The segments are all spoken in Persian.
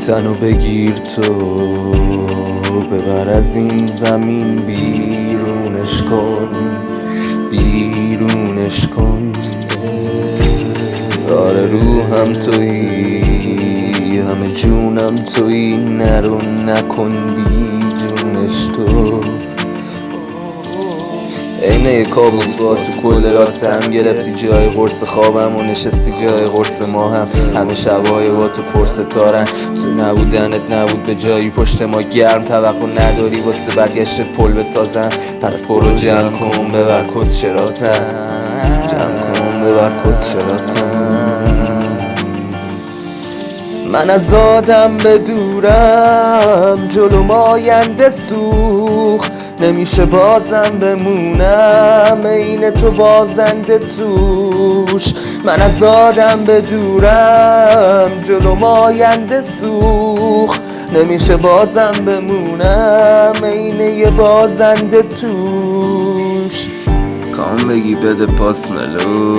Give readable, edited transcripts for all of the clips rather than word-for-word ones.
تنو بگیر تو، ببر از این زمین، بیرونش کن، بیرونش کن. آره روحم تویی، همه جونم تویی، نرو نکن بی جونش تو. اینه یه کابوس با تو کل راتم گرفتی جای قرص خوابم و نشستی جای قرص ماهم. همه شبای با تو پرستارن، تو نبودنت نبود به جایی پشت ما گرم. توقع نداری واسه برگشتت پل بسازم، پس برو جمع کن ببر کس شراتم، جمع کن ببر کس شراتم. من از آدم بدورم، جلوم آینده سوخت، نمیشه بازم بمونم عین تو بازنده توش. من از آدم بدورم، جلوم آینده سوخت، نمیشه بازم بمونم عین یه بازنده توش. کام بگی بده پاس ملو،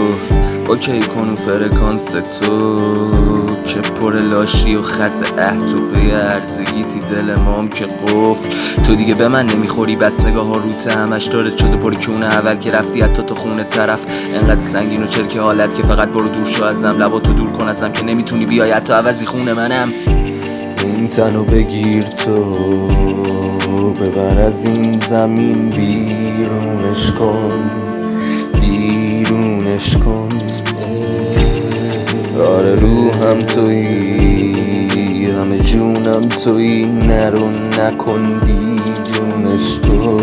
اوکی کنو فرکانس تو که پر لاشی و خز تو به ارزگیتی دل مام که قفل. تو دیگه به من نمیخوری بس نگاه ها روته همش دارت شده پری کونه اول که رفتی حتی تو خونه طرف. انقدر سنگین و چرک حالت که فقط برو دور شو ازم، لباتو دور کن ازم که نمیتونی بیای حتی عوضی خونه منم. این تنو بگیر تو، ببر از این زمین، بیرونش کن، بیرونش کن. آره روحم تویی، همه جونم تویی، نرو نکن بی جونش تو.